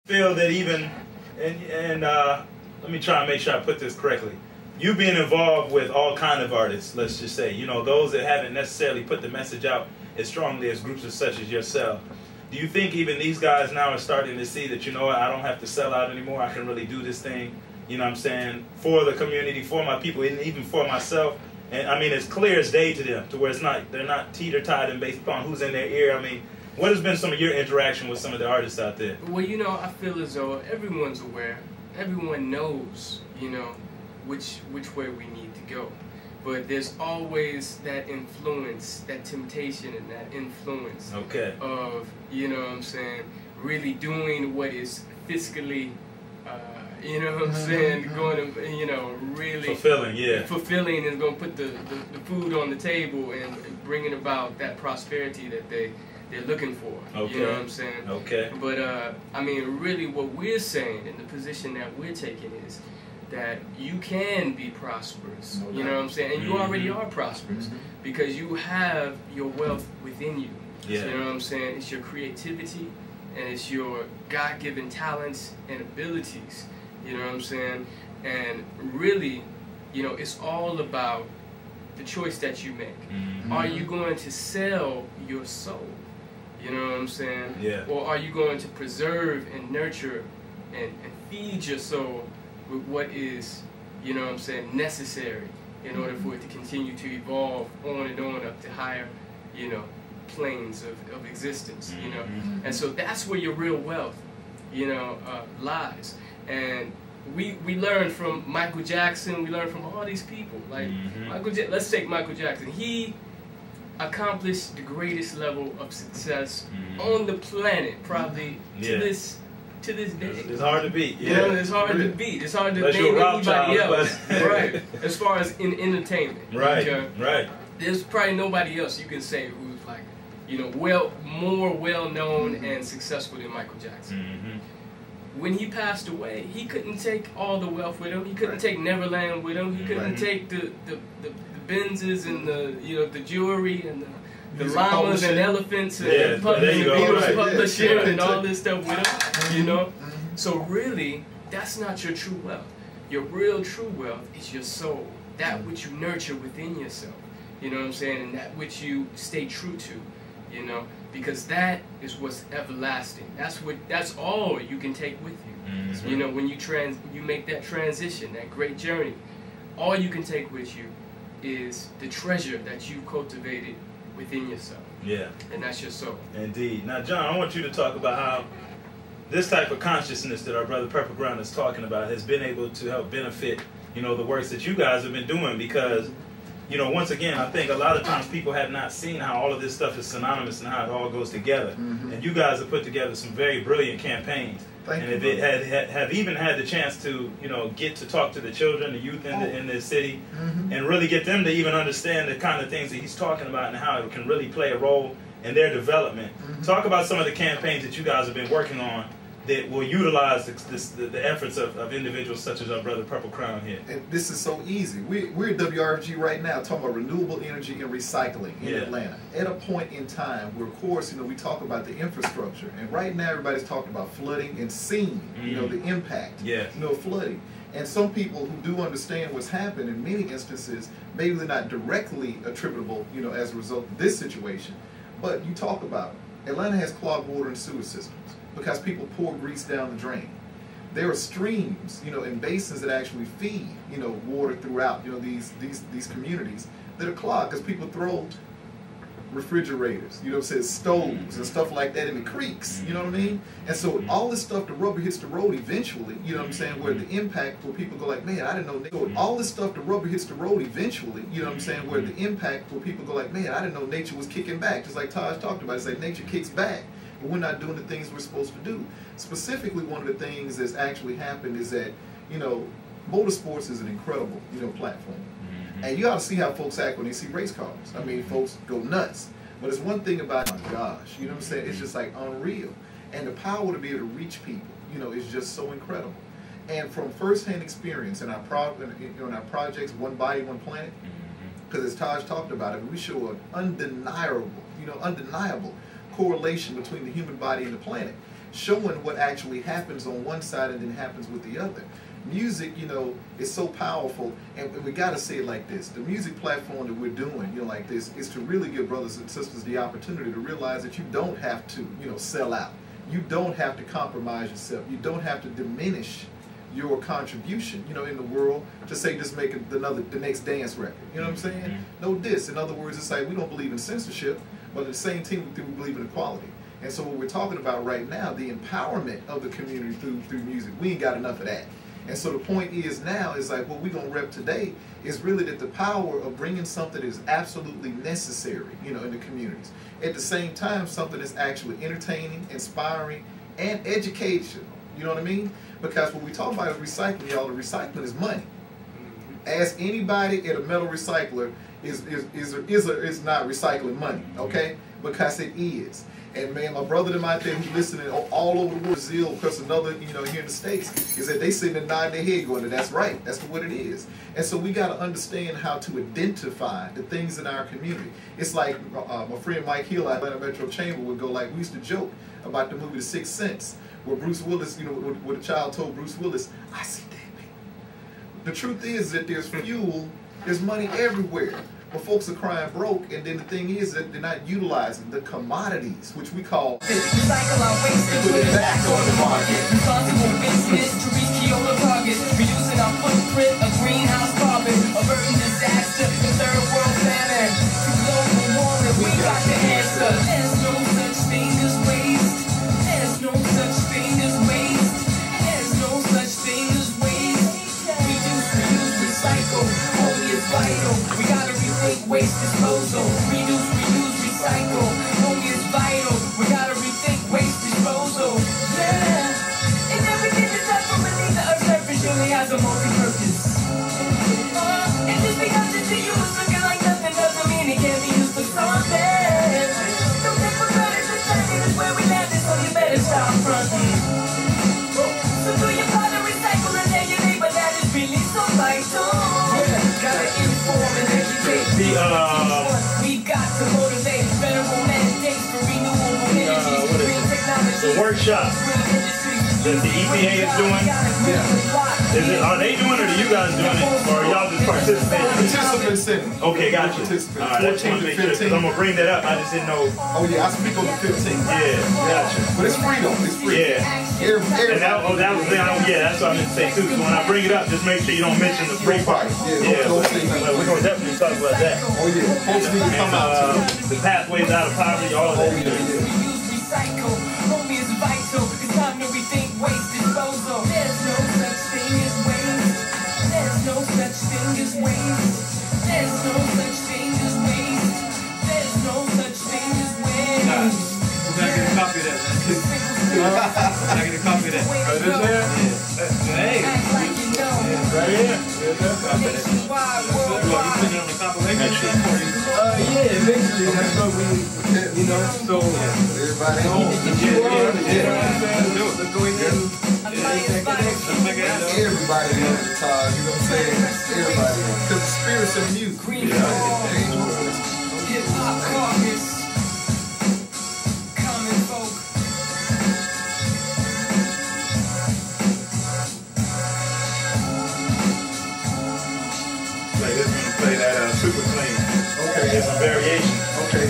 Feel that even, and let me try and make sure I put this correctly. You being involved with all kind of artists, let's just say, you know, those that haven't necessarily put the message out as strongly as groups such as yourself. Do you think even these guys now are starting to see that, you know what, I don't have to sell out anymore, I can really do this thing, you know what I'm saying, for the community, for my people, and even for myself? And I mean, it's clear as day to them, to where it's not, they're not teeter-tottering based upon who's in their ear. I mean, what has been some of your interaction with some of the artists out there? Well, you know, I feel as though everyone's aware, everyone knows, you know, which way we need to go. But there's always that influence, that temptation and that influence of, you know what I'm saying, really doing what is fiscally, you know what I'm saying, going to, you know, really fulfilling and going to put the food on the table and bringing about that prosperity that they're looking for. You know what I'm saying? But, I mean, really what we're saying and the position that we're taking is that you can be prosperous, you know what I'm saying? And you already are prosperous because you have your wealth within you. You know what I'm saying? It's your creativity and it's your God-given talents and abilities, you know what I'm saying? And really, you know, it's all about the choice that you make. Are you going to sell your soul? You know what I'm saying? Or are you going to preserve and nurture and feed your soul with what is, you know what I'm saying, necessary in order for it to continue to evolve on and on up to higher, you know, planes of existence, you know? And so that's where your real wealth, you know, lies. And we learn from Michael Jackson, we learn from all these people. Like, let's take Michael Jackson. He accomplished the greatest level of success on the planet, probably to this day. It's hard to beat. You know, it's hard to beat. It's hard to name anybody else. Right. As far as in entertainment. Right. There's probably nobody else you can say who's like, you know, more well known and successful than Michael Jackson. When he passed away, he couldn't take all the wealth with him. He couldn't take Neverland with him. He couldn't take the Benzes and the, you know, the jewelry and the llamas and elephants and the Beatles publishing and all this stuff with him, you know? So really, that's not your true wealth. Your real true wealth is your soul, that which you nurture within yourself, you know what I'm saying, and that which you stay true to, you know, because that is what's everlasting. That's all you can take with you. You know, when you make that transition, that great journey, all you can take with you is the treasure that you cultivated within yourself. And that's your soul. Indeed. Now, John, I want you to talk about how this type of consciousness that our brother Purple Brown is talking about has been able to help benefit, you know, the works that you guys have been doing, because, you know, once again, I think a lot of times people have not seen how all of this stuff is synonymous and how it all goes together. And you guys have put together some very brilliant campaigns. Have even had the chance to, you know, get to talk to the children, the youth in the city, and really get them to even understand the kind of things that he's talking about and how it can really play a role in their development. Talk about some of the campaigns that you guys have been working on that will utilize the efforts of individuals such as our brother Purple Crown here. And this is so easy. We're at WRFG right now talking about renewable energy and recycling in Atlanta. At a point in time where, of course, you know, we talk about the infrastructure, and right now everybody's talking about flooding and seeing, you know, the impact, you know, of flooding. And some people who do understand what's happened in many instances, maybe they're not directly attributable, you know, as a result of this situation, but you talk about Atlanta has clogged water and sewer systems because people pour grease down the drain. There are streams, you know, and basins that actually feed, you know, water throughout, you know, these communities that are clogged because people throw refrigerators, you know, says stoves and stuff like that in the creeks, you know what I mean? And so all this stuff, the rubber hits the road eventually, you know what I'm saying, where the impact where people go like, man, I didn't know, so all this stuff, the rubber hits the road eventually, you know what I'm saying, where the impact where people go like, man, I didn't know nature was kicking back, just like Taj talked about, it's like nature kicks back, but we're not doing the things we're supposed to do. Specifically, one of the things that's actually happened is that, you know, motorsports is an incredible, you know, platform. And you ought to see how folks act when they see race cars. I mean, folks go nuts. But it's one thing about, oh my gosh, you know what I'm saying? It's just like unreal. And the power to be able to reach people, you know, is just so incredible. And from firsthand experience in our projects, One Body, One Planet, because as Taj talked about it, we show an undeniable correlation between the human body and the planet. showing what actually happens on one side and then happens with the other. Music, you know, is so powerful, and we got to say it like this. The music platform that we're doing, you know, like this, is to really give brothers and sisters the opportunity to realize that you don't have to, you know, sell out. You don't have to compromise yourself. You don't have to diminish your contribution, you know, in the world to say just make the next dance record. You know what I'm saying? No diss. In other words, it's like we don't believe in censorship, but at the same time we believe in equality. And so what we're talking about right now, the empowerment of the community through music, we ain't got enough of that. And so the point is now is like what we're going to rep today is really that the power of bringing something that is absolutely necessary, you know, in the communities. At the same time, something that's actually entertaining, inspiring, and educational. You know what I mean? Because when we talk about recycling, y'all, the recycling is money. Ask anybody at a metal recycler is not recycling money, okay? Because it is. And man, my brother and my thing, who's listening all over the world, Brazil, because another, you know, here in the States, is that they sitting and nodding their head going, that's right, that's what it is. And so we got to understand how to identify the things in our community. It's like my friend Mike Hill at Atlanta Metro Chamber would go like, we used to joke about the movie The Sixth Sense, where Bruce Willis, you know, where the child told Bruce Willis, I see dead people. The truth is that there's fuel, there's money everywhere. But folks are crying broke, and then the thing is that they're not utilizing the commodities, which we call recycle our waste and put it back on the market. Responsible business to reach Kyoto targets. Reducing our footprint of greenhouse carbon. Averting disaster, the third world famine. To global warming, we got the answer. There's no such thing as waste. There's no such thing as waste. There's no such thing as waste. Reduce, reuse, recycle. Only is vital. We gotta rethink waste disposal. Reduce, reuse, recycle. Only is vital. We gotta rethink waste disposal. Yeah. And everything that's left from beneath the earth's surface really has a multi-purpose. And just because it's to you is looking like nothing doesn't mean it can't be used for something. Don't take for granted the timing is where we landed, so you better stop fronting. So do your part and recycle and tell your neighbor that is really so vital. Gotta inform and educate. We've got to motivate federal mandates for renewable energy, green technology. The workshop that the EPA is doing, are they doing it, or are you guys doing it, or are y'all just participating? participants in it. Okay, gotcha. Participants. All right, 14 to 15. I'm gonna bring that up. I just didn't know. Oh yeah, I speak on the 15th. Yeah, gotcha. But it's free though. It's free. Yeah. And that was that's what I meant to say too. So when I bring it up, just make sure you don't mention the free part. Yeah, we're gonna definitely talk about that. Oh yeah, folks need to come out too. The pathways out of poverty, all of that. Recycle, homie is vital. It's time to rethink waste disposal. There's no such thing as waste. There's no such thing as waste. There's no such thing as waste. There's no such thing as waste. We're not gonna copy that, man. We're not gonna copy that. Right there? Hey. Act like you know. Right here. Nationwide, You worldwide. put it on the compilation? Yeah, eventually that's what we, you know, so Everybody home. let's go ahead and Let's make it happen. Everybody on the guitar, you know what I'm saying? Everybody. Because the spirit's in the music. Green Hip-Hop caucus. Common folk. Like this, we're gonna play that super clean. Okay. There's some variation. Okay.